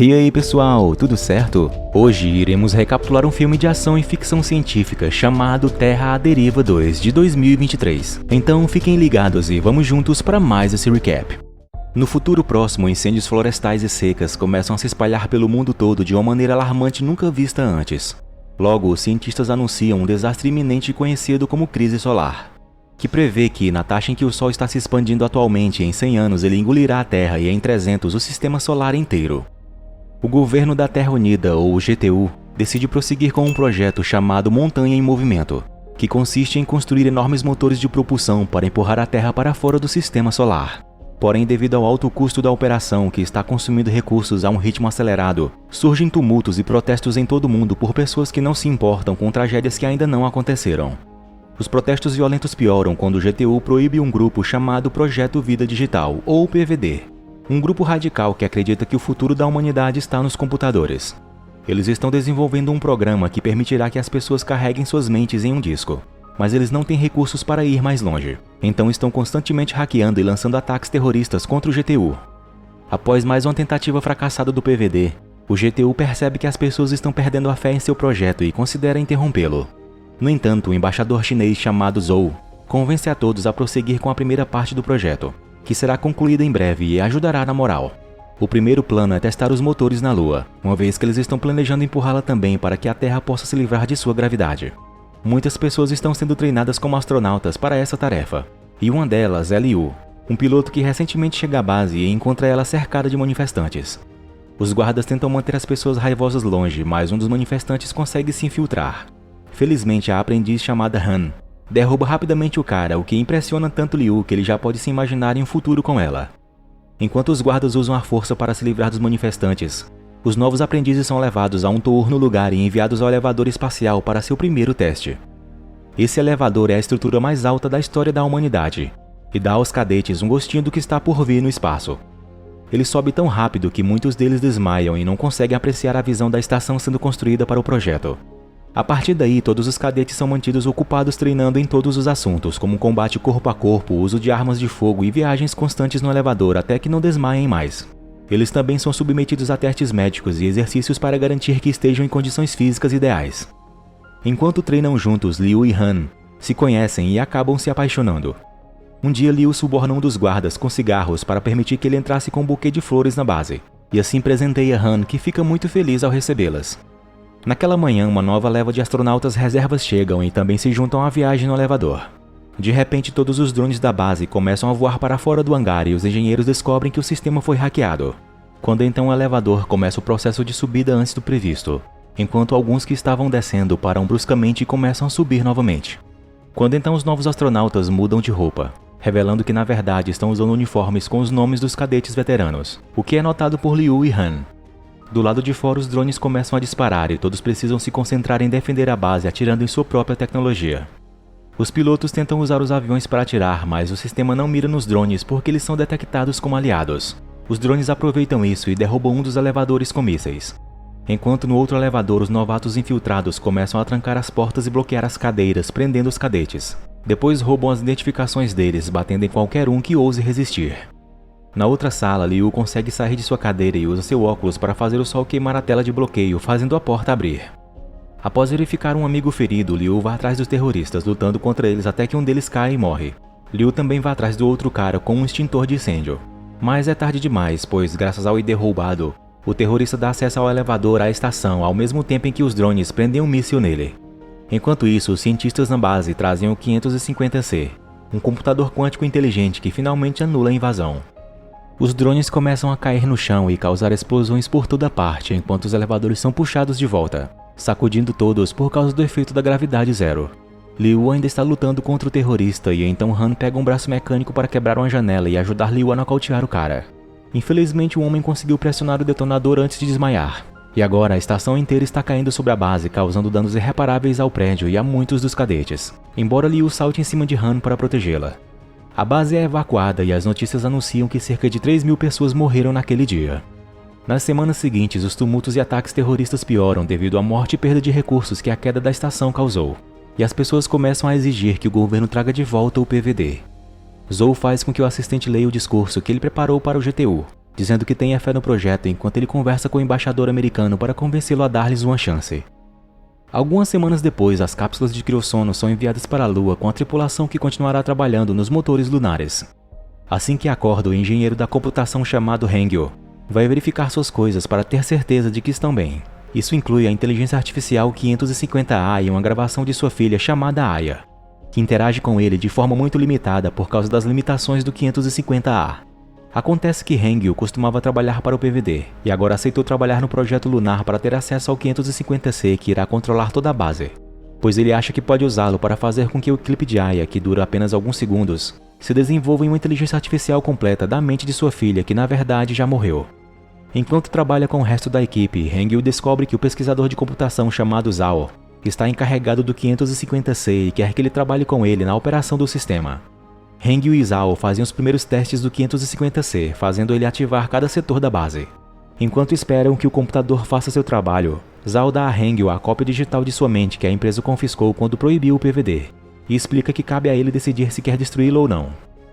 E aí pessoal, tudo certo? Hoje iremos recapitular um filme de ação e ficção científica chamado Terra à Deriva 2 de 2023. Então fiquem ligados e vamos juntos para mais esse recap. No futuro próximo, incêndios florestais e secas começam a se espalhar pelo mundo todo de uma maneira alarmante nunca vista antes. Logo, os cientistas anunciam um desastre iminente conhecido como crise solar, que prevê que, na taxa em que o Sol está se expandindo atualmente, em 100 anos ele engolirá a Terra e em 300 o sistema solar inteiro. O governo da Terra Unida, ou GTU, decide prosseguir com um projeto chamado Montanha em Movimento, que consiste em construir enormes motores de propulsão para empurrar a Terra para fora do sistema solar. Porém, devido ao alto custo da operação, que está consumindo recursos a um ritmo acelerado, surgem tumultos e protestos em todo o mundo por pessoas que não se importam com tragédias que ainda não aconteceram. Os protestos violentos pioram quando o GTU proíbe um grupo chamado Projeto Vida Digital, ou PVD. Um grupo radical que acredita que o futuro da humanidade está nos computadores. Eles estão desenvolvendo um programa que permitirá que as pessoas carreguem suas mentes em um disco, mas eles não têm recursos para ir mais longe, então estão constantemente hackeando e lançando ataques terroristas contra o GTU. Após mais uma tentativa fracassada do PVD, o GTU percebe que as pessoas estão perdendo a fé em seu projeto e considera interrompê-lo. No entanto, o embaixador chinês chamado Zhou convence a todos a prosseguir com a primeira parte do projeto, que será concluída em breve e ajudará na moral. O primeiro plano é testar os motores na Lua, uma vez que eles estão planejando empurrá-la também para que a Terra possa se livrar de sua gravidade. Muitas pessoas estão sendo treinadas como astronautas para essa tarefa, e uma delas é Liu, um piloto que recentemente chega à base e encontra ela cercada de manifestantes. Os guardas tentam manter as pessoas raivosas longe, mas um dos manifestantes consegue se infiltrar. Felizmente, a aprendiz chamada Han derruba rapidamente o cara, o que impressiona tanto Liu que ele já pode se imaginar em um futuro com ela. Enquanto os guardas usam a força para se livrar dos manifestantes, os novos aprendizes são levados a um tour no lugar e enviados ao elevador espacial para seu primeiro teste. Esse elevador é a estrutura mais alta da história da humanidade, e dá aos cadetes um gostinho do que está por vir no espaço. Ele sobe tão rápido que muitos deles desmaiam e não conseguem apreciar a visão da estação sendo construída para o projeto. A partir daí, todos os cadetes são mantidos ocupados treinando em todos os assuntos, como combate corpo a corpo, uso de armas de fogo e viagens constantes no elevador até que não desmaiem mais. Eles também são submetidos a testes médicos e exercícios para garantir que estejam em condições físicas ideais. Enquanto treinam juntos, Liu e Han se conhecem e acabam se apaixonando. Um dia, Liu suborna um dos guardas com cigarros para permitir que ele entrasse com um buquê de flores na base, e assim presenteia Han, que fica muito feliz ao recebê-las. Naquela manhã, uma nova leva de astronautas reservas chegam e também se juntam à viagem no elevador. De repente, todos os drones da base começam a voar para fora do hangar e os engenheiros descobrem que o sistema foi hackeado. Quando então o elevador começa o processo de subida antes do previsto, enquanto alguns que estavam descendo param bruscamente e começam a subir novamente. Quando então os novos astronautas mudam de roupa, revelando que na verdade estão usando uniformes com os nomes dos cadetes veteranos, o que é notado por Liu e Han. Do lado de fora, os drones começam a disparar e todos precisam se concentrar em defender a base atirando em sua própria tecnologia. Os pilotos tentam usar os aviões para atirar, mas o sistema não mira nos drones porque eles são detectados como aliados. Os drones aproveitam isso e derrubam um dos elevadores com mísseis. Enquanto no outro elevador, os novatos infiltrados começam a trancar as portas e bloquear as cadeiras, prendendo os cadetes. Depois roubam as identificações deles, batendo em qualquer um que ouse resistir. Na outra sala, Liu consegue sair de sua cadeira e usa seu óculos para fazer o sol queimar a tela de bloqueio, fazendo a porta abrir. Após verificar um amigo ferido, Liu vai atrás dos terroristas, lutando contra eles até que um deles cai e morre. Liu também vai atrás do outro cara com um extintor de incêndio. Mas é tarde demais, pois graças ao ID roubado, o terrorista dá acesso ao elevador à estação ao mesmo tempo em que os drones prendem um míssil nele. Enquanto isso, os cientistas na base trazem o 550C, um computador quântico inteligente que finalmente anula a invasão. Os drones começam a cair no chão e causar explosões por toda parte enquanto os elevadores são puxados de volta, sacudindo todos por causa do efeito da gravidade zero. Liu ainda está lutando contra o terrorista e então Han pega um braço mecânico para quebrar uma janela e ajudar Liu a nocautear o cara. Infelizmente, o homem conseguiu pressionar o detonador antes de desmaiar, e agora a estação inteira está caindo sobre a base, causando danos irreparáveis ao prédio e a muitos dos cadetes, embora Liu salte em cima de Han para protegê-la. A base é evacuada e as notícias anunciam que cerca de 3.000 pessoas morreram naquele dia. Nas semanas seguintes, os tumultos e ataques terroristas pioram devido à morte e perda de recursos que a queda da estação causou, e as pessoas começam a exigir que o governo traga de volta o PVD. Zhou faz com que o assistente leia o discurso que ele preparou para o GTU, dizendo que tem fé no projeto enquanto ele conversa com o embaixador americano para convencê-lo a dar-lhes uma chance. Algumas semanas depois, as cápsulas de criosono são enviadas para a Lua com a tripulação que continuará trabalhando nos motores lunares. Assim que acorda, o engenheiro da computação chamado Hangul vai verificar suas coisas para ter certeza de que estão bem. Isso inclui a inteligência artificial 550A e uma gravação de sua filha chamada Aya, que interage com ele de forma muito limitada por causa das limitações do 550A. Acontece que Hangul costumava trabalhar para o PVD e agora aceitou trabalhar no projeto lunar para ter acesso ao 550C que irá controlar toda a base, pois ele acha que pode usá-lo para fazer com que o clipe de Aya, que dura apenas alguns segundos, se desenvolva em uma inteligência artificial completa da mente de sua filha que na verdade já morreu. Enquanto trabalha com o resto da equipe, Hangul descobre que o pesquisador de computação chamado Zhao está encarregado do 550C e quer que ele trabalhe com ele na operação do sistema. Hangul e Zhao fazem os primeiros testes do 550C, fazendo ele ativar cada setor da base. Enquanto esperam que o computador faça seu trabalho, Zhao dá a Hangul a cópia digital de sua mente que a empresa confiscou quando proibiu o PVD, e explica que cabe a ele decidir se quer destruí-lo ou não.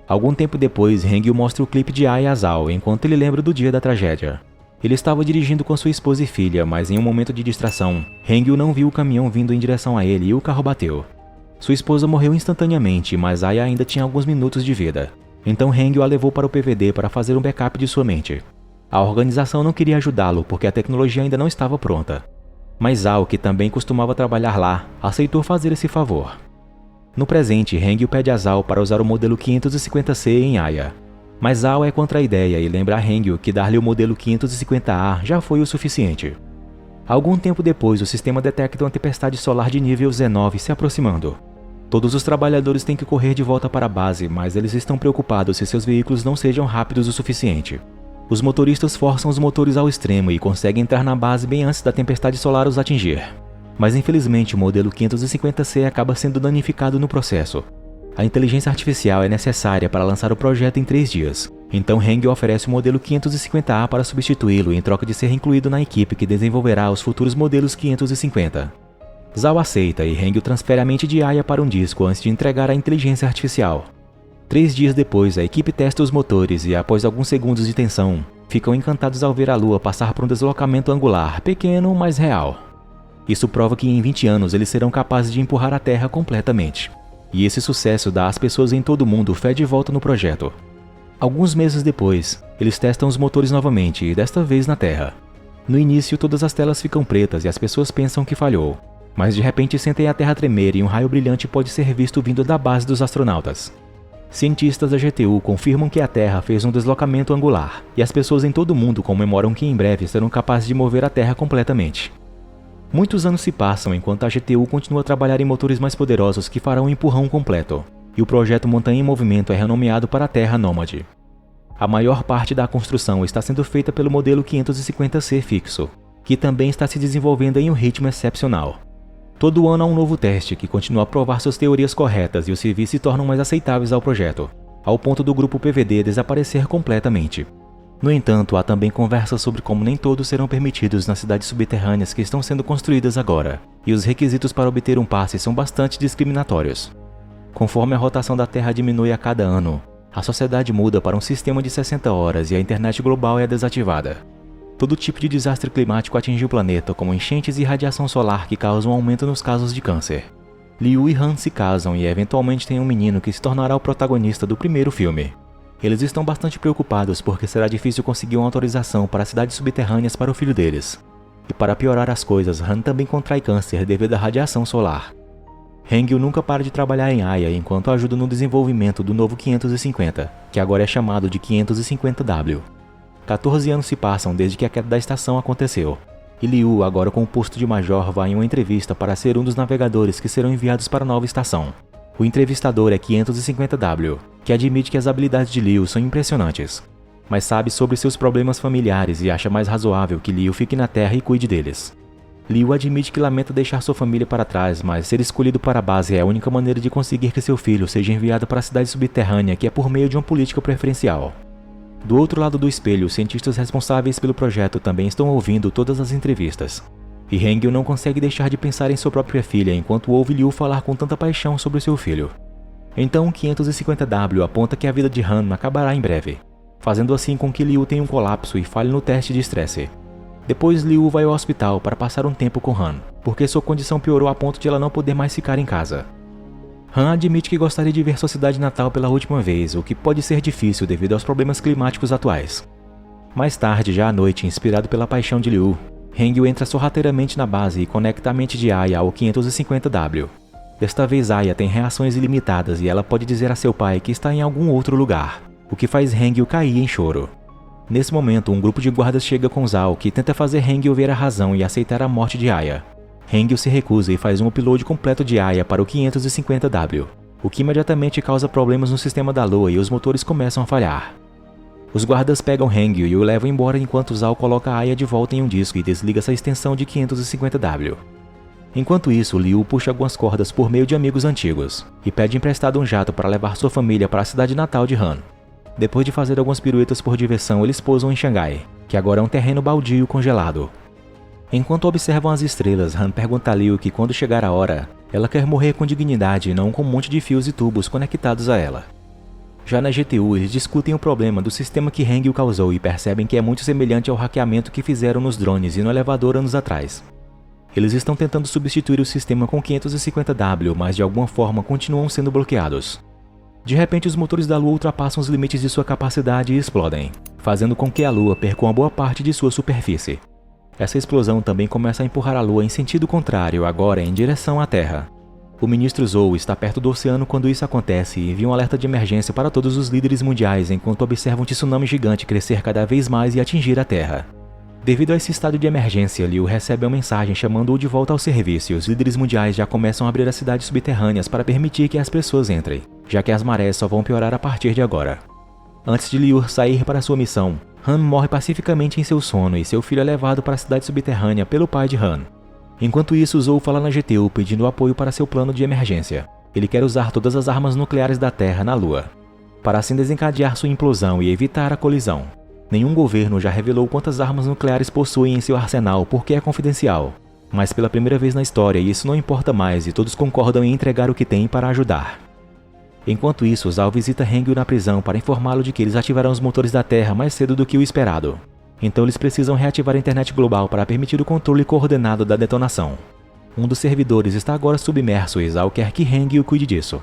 Algum tempo depois, Hangul mostra o clipe de Aya a Zhao enquanto ele lembra do dia da tragédia. Ele estava dirigindo com sua esposa e filha, mas em um momento de distração, Hangul não viu o caminhão vindo em direção a ele e o carro bateu. Sua esposa morreu instantaneamente, mas Aya ainda tinha alguns minutos de vida. Então Hangul a levou para o PVD para fazer um backup de sua mente. A organização não queria ajudá-lo porque a tecnologia ainda não estava pronta. Mas Zhao, que também costumava trabalhar lá, aceitou fazer esse favor. No presente, Hangul pede a Zhao para usar o modelo 550C em Aya. Mas Zhao é contra a ideia e lembra a Hangul que dar-lhe o modelo 550A já foi o suficiente. Algum tempo depois, o sistema detecta uma tempestade solar de nível Z9 se aproximando. Todos os trabalhadores têm que correr de volta para a base, mas eles estão preocupados se seus veículos não sejam rápidos o suficiente. Os motoristas forçam os motores ao extremo e conseguem entrar na base bem antes da tempestade solar os atingir. Mas infelizmente o modelo 550C acaba sendo danificado no processo. A inteligência artificial é necessária para lançar o projeto em 3 dias, então Hangul oferece o modelo 550A para substituí-lo em troca de ser incluído na equipe que desenvolverá os futuros modelos 550. Zhao aceita e Hangul transfere a mente de Aya para um disco antes de entregar a inteligência artificial. 3 dias depois, a equipe testa os motores e, após alguns segundos de tensão, ficam encantados ao ver a Lua passar por um deslocamento angular, pequeno, mas real. Isso prova que em 20 anos eles serão capazes de empurrar a Terra completamente. E esse sucesso dá às pessoas em todo o mundo fé de volta no projeto. Alguns meses depois, eles testam os motores novamente e desta vez na Terra. No início, todas as telas ficam pretas e as pessoas pensam que falhou. Mas de repente sentem a Terra tremer e um raio brilhante pode ser visto vindo da base dos astronautas. Cientistas da GTU confirmam que a Terra fez um deslocamento angular, e as pessoas em todo o mundo comemoram que em breve serão capazes de mover a Terra completamente. Muitos anos se passam enquanto a GTU continua a trabalhar em motores mais poderosos que farão um empurrão completo, e o projeto Montanha em Movimento é renomeado para a Terra Nômade. A maior parte da construção está sendo feita pelo modelo 550C fixo, que também está se desenvolvendo em um ritmo excepcional. Todo ano há um novo teste que continua a provar suas teorias corretas e os civis se tornam mais aceitáveis ao projeto, ao ponto do grupo PVD desaparecer completamente. No entanto, há também conversas sobre como nem todos serão permitidos nas cidades subterrâneas que estão sendo construídas agora, e os requisitos para obter um passe são bastante discriminatórios. Conforme a rotação da Terra diminui a cada ano, a sociedade muda para um sistema de 60 horas e a internet global é desativada. Todo tipo de desastre climático atinge o planeta, como enchentes e radiação solar que causam um aumento nos casos de câncer. Liu e Han se casam e eventualmente têm um menino que se tornará o protagonista do primeiro filme. Eles estão bastante preocupados porque será difícil conseguir uma autorização para cidades subterrâneas para o filho deles. E para piorar as coisas, Han também contrai câncer devido à radiação solar. Hangul nunca para de trabalhar em Aya enquanto ajuda no desenvolvimento do novo 550, que agora é chamado de 550W. 14 anos se passam desde que a queda da estação aconteceu, e Liu, agora com o posto de major, vai em uma entrevista para ser um dos navegadores que serão enviados para a nova estação. O entrevistador é 550W, que admite que as habilidades de Liu são impressionantes, mas sabe sobre seus problemas familiares e acha mais razoável que Liu fique na Terra e cuide deles. Liu admite que lamenta deixar sua família para trás, mas ser escolhido para a base é a única maneira de conseguir que seu filho seja enviado para a cidade subterrânea, que é por meio de uma política preferencial. Do outro lado do espelho, os cientistas responsáveis pelo projeto também estão ouvindo todas as entrevistas. E Hangul não consegue deixar de pensar em sua própria filha enquanto ouve Liu falar com tanta paixão sobre seu filho. Então 550W aponta que a vida de Han acabará em breve. fazendo assim com que Liu tenha um colapso e falhe no teste de estresse. Depois Liu vai ao hospital para passar um tempo com Han, porque sua condição piorou a ponto de ela não poder mais ficar em casa. Han admite que gostaria de ver sua cidade natal pela última vez, o que pode ser difícil devido aos problemas climáticos atuais. Mais tarde, já à noite, inspirado pela paixão de Liu, Hangul entra sorrateiramente na base e conecta a mente de Aya ao 550W. Desta vez Aya tem reações ilimitadas e ela pode dizer a seu pai que está em algum outro lugar, o que faz Hangul cair em choro. Nesse momento, um grupo de guardas chega com Zhao, que tenta fazer Hangul ver a razão e aceitar a morte de Aya. Hangul se recusa e faz um upload completo de Aya para o 550W, o que imediatamente causa problemas no sistema da lua e os motores começam a falhar. Os guardas pegam Hangul e o levam embora enquanto Zhao coloca Aya de volta em um disco e desliga essa extensão de 550W. Enquanto isso, Liu puxa algumas cordas por meio de amigos antigos e pede emprestado um jato para levar sua família para a cidade natal de Han. Depois de fazer algumas piruetas por diversão, eles pousam em Xangai, que agora é um terreno baldio congelado. Enquanto observam as estrelas, Han pergunta a Liu que quando chegar a hora, ela quer morrer com dignidade e não com um monte de fios e tubos conectados a ela. Já na GTU, eles discutem o problema do sistema que Hangul causou e percebem que é muito semelhante ao hackeamento que fizeram nos drones e no elevador anos atrás. Eles estão tentando substituir o sistema com 550W, mas de alguma forma continuam sendo bloqueados. De repente, os motores da Lua ultrapassam os limites de sua capacidade e explodem, fazendo com que a Lua perca uma boa parte de sua superfície. Essa explosão também começa a empurrar a Lua em sentido contrário, agora em direção à Terra. O ministro Zhou está perto do oceano quando isso acontece e envia um alerta de emergência para todos os líderes mundiais enquanto observam um tsunami gigante crescer cada vez mais e atingir a Terra. Devido a esse estado de emergência, Liu recebe uma mensagem chamando-o de volta ao serviço e os líderes mundiais já começam a abrir as cidades subterrâneas para permitir que as pessoas entrem, já que as marés só vão piorar a partir de agora. Antes de Liu sair para sua missão, Han morre pacificamente em seu sono e seu filho é levado para a cidade subterrânea pelo pai de Han. Enquanto isso, Zhou fala na GTU pedindo apoio para seu plano de emergência. Ele quer usar todas as armas nucleares da Terra na Lua, para assim desencadear sua implosão e evitar a colisão. Nenhum governo já revelou quantas armas nucleares possuem em seu arsenal porque é confidencial. Mas pela primeira vez na história, isso não importa mais e todos concordam em entregar o que têm para ajudar. Enquanto isso, Zhao visita Hangul na prisão para informá-lo de que eles ativarão os motores da Terra mais cedo do que o esperado. Então eles precisam reativar a internet global para permitir o controle coordenado da detonação. Um dos servidores está agora submerso e Zhao quer que Hangul cuide disso.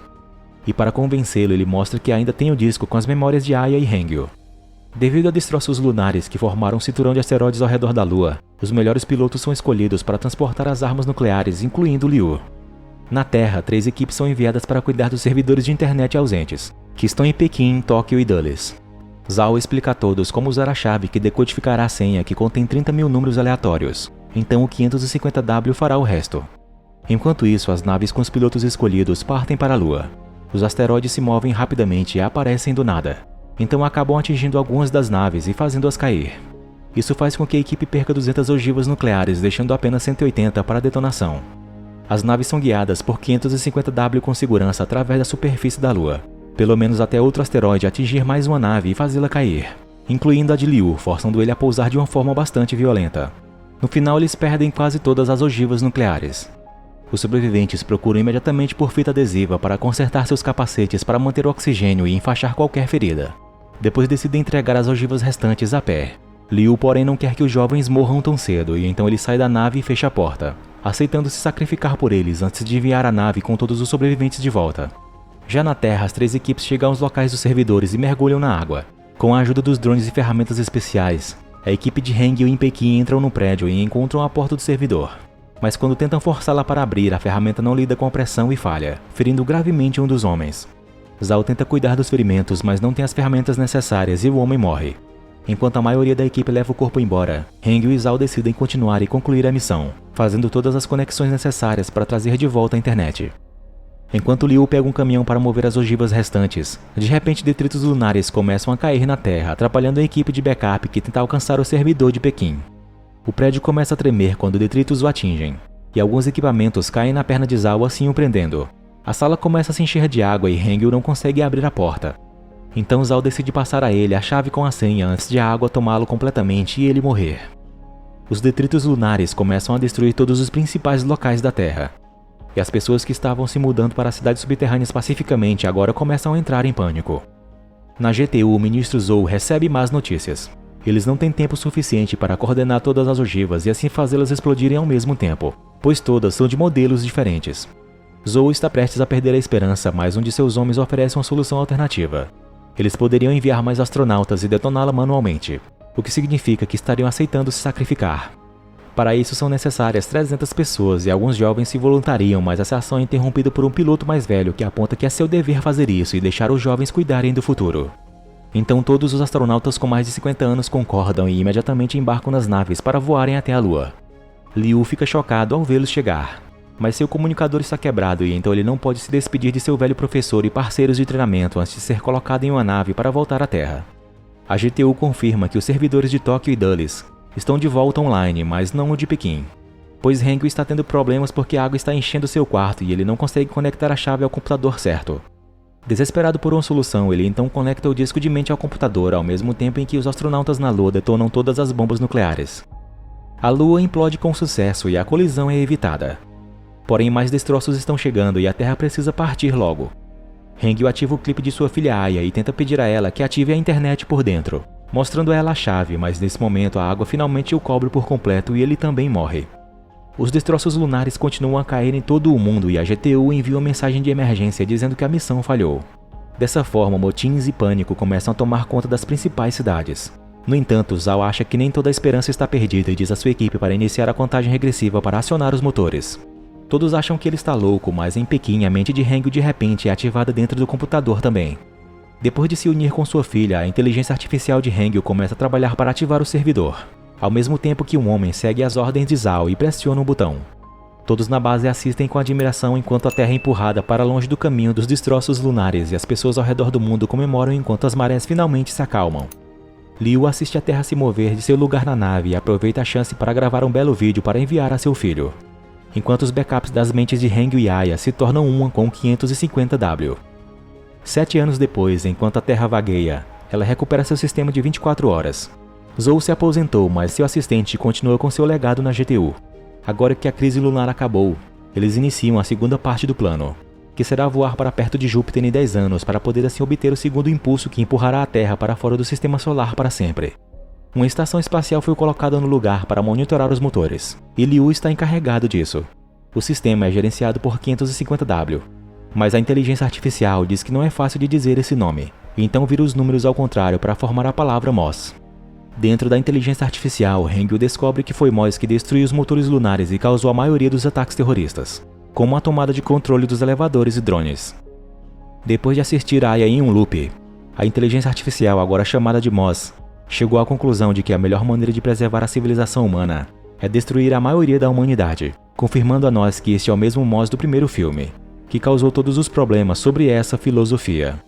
E para convencê-lo, ele mostra que ainda tem o disco com as memórias de Aya e Hangul. Devido a destroços lunares que formaram um cinturão de asteroides ao redor da Lua, os melhores pilotos são escolhidos para transportar as armas nucleares, incluindo Liu. Na Terra, 3 equipes são enviadas para cuidar dos servidores de internet ausentes, que estão em Pequim, Tóquio e Dulles. Zhao explica a todos como usar a chave que decodificará a senha que contém 30.000 números aleatórios, então o 550W fará o resto. Enquanto isso, as naves com os pilotos escolhidos partem para a Lua. Os asteroides se movem rapidamente e aparecem do nada. Então acabam atingindo algumas das naves e fazendo-as cair. Isso faz com que a equipe perca 200 ogivas nucleares, deixando apenas 180 para a detonação. As naves são guiadas por 550W com segurança através da superfície da Lua, pelo menos até outro asteroide atingir mais uma nave e fazê-la cair, incluindo a de Liu, forçando ele a pousar de uma forma bastante violenta. No final, eles perdem quase todas as ogivas nucleares. Os sobreviventes procuram imediatamente por fita adesiva para consertar seus capacetes para manter o oxigênio e enfaixar qualquer ferida. Depois decidem entregar as ogivas restantes a pé. Liu, porém, não quer que os jovens morram tão cedo e então ele sai da nave e fecha a porta, aceitando se sacrificar por eles antes de enviar a nave com todos os sobreviventes de volta. Já na Terra, as 3 equipes chegam aos locais dos servidores e mergulham na água. Com a ajuda dos drones e ferramentas especiais, a equipe de Hangul em Pequim entram no prédio e encontram a porta do servidor. Mas quando tentam forçá-la para abrir, a ferramenta não lida com a pressão e falha, ferindo gravemente um dos homens. Zhao tenta cuidar dos ferimentos, mas não tem as ferramentas necessárias e o homem morre. Enquanto a maioria da equipe leva o corpo embora, Hangul e Zhao decidem continuar e concluir a missão, fazendo todas as conexões necessárias para trazer de volta a internet. Enquanto Liu pega um caminhão para mover as ogivas restantes, de repente detritos lunares começam a cair na Terra, atrapalhando a equipe de backup que tenta alcançar o servidor de Pequim. O prédio começa a tremer quando detritos o atingem, e alguns equipamentos caem na perna de Zhao, assim o prendendo. A sala começa a se encher de água e Hangul não consegue abrir a porta. Então Zhao decide passar a ele a chave com a senha antes de a água tomá-lo completamente e ele morrer. Os detritos lunares começam a destruir todos os principais locais da Terra. E as pessoas que estavam se mudando para as cidades subterrâneas pacificamente agora começam a entrar em pânico. Na GTU, o ministro Zou recebe más notícias. Eles não têm tempo suficiente para coordenar todas as ogivas e assim fazê-las explodirem ao mesmo tempo, pois todas são de modelos diferentes. Zou está prestes a perder a esperança, mas um de seus homens oferece uma solução alternativa. Eles poderiam enviar mais astronautas e detoná-la manualmente, o que significa que estariam aceitando se sacrificar. Para isso são necessárias 300 pessoas e alguns jovens se voluntariam, mas essa ação é interrompida por um piloto mais velho que aponta que é seu dever fazer isso e deixar os jovens cuidarem do futuro. Então todos os astronautas com mais de 50 anos concordam e imediatamente embarcam nas naves para voarem até a Lua. Liu fica chocado ao vê-los chegar, mas seu comunicador está quebrado e então ele não pode se despedir de seu velho professor e parceiros de treinamento antes de ser colocado em uma nave para voltar à Terra. A GTU confirma que os servidores de Tóquio e Dulles estão de volta online, mas não o de Pequim, pois Hengyu está tendo problemas porque a água está enchendo seu quarto e ele não consegue conectar a chave ao computador certo. Desesperado por uma solução, ele então conecta o disco de mente ao computador ao mesmo tempo em que os astronautas na Lua detonam todas as bombas nucleares. A Lua implode com sucesso e a colisão é evitada. Porém, mais destroços estão chegando e a Terra precisa partir logo. Hengyu ativa o clipe de sua filha Aya e tenta pedir a ela que ative a internet por dentro, mostrando a ela a chave, mas nesse momento a água finalmente o cobre por completo e ele também morre. Os destroços lunares continuam a cair em todo o mundo e a GTU envia uma mensagem de emergência dizendo que a missão falhou. Dessa forma, motins e pânico começam a tomar conta das principais cidades. No entanto, Zhao acha que nem toda a esperança está perdida e diz à sua equipe para iniciar a contagem regressiva para acionar os motores. Todos acham que ele está louco, mas em Pequim a mente de Hengyu de repente é ativada dentro do computador também. Depois de se unir com sua filha, a inteligência artificial de Hengyu começa a trabalhar para ativar o servidor, ao mesmo tempo que um homem segue as ordens de Zhao e pressiona um botão. Todos na base assistem com admiração enquanto a Terra é empurrada para longe do caminho dos destroços lunares e as pessoas ao redor do mundo comemoram enquanto as marés finalmente se acalmam. Liu assiste a Terra se mover de seu lugar na nave e aproveita a chance para gravar um belo vídeo para enviar a seu filho, enquanto os backups das mentes de Hengyu e Aya se tornam uma com 550W. 7 anos depois, enquanto a Terra vagueia, ela recupera seu sistema de 24 horas. Zou se aposentou, mas seu assistente continua com seu legado na GTU. Agora que a crise lunar acabou, eles iniciam a segunda parte do plano, que será voar para perto de Júpiter em 10 anos para poder assim obter o segundo impulso que empurrará a Terra para fora do sistema solar para sempre. Uma estação espacial foi colocada no lugar para monitorar os motores, e Liu está encarregado disso. O sistema é gerenciado por 550W, mas a inteligência artificial diz que não é fácil de dizer esse nome, e então vira os números ao contrário para formar a palavra MOS. Dentro da inteligência artificial, Hengyu descobre que foi MOS que destruiu os motores lunares e causou a maioria dos ataques terroristas, como a tomada de controle dos elevadores e drones. Depois de assistir Aya em um loop, a inteligência artificial, agora chamada de MOS, chegou à conclusão de que a melhor maneira de preservar a civilização humana é destruir a maioria da humanidade, confirmando a nós que este é o mesmo MOS do primeiro filme, que causou todos os problemas sobre essa filosofia.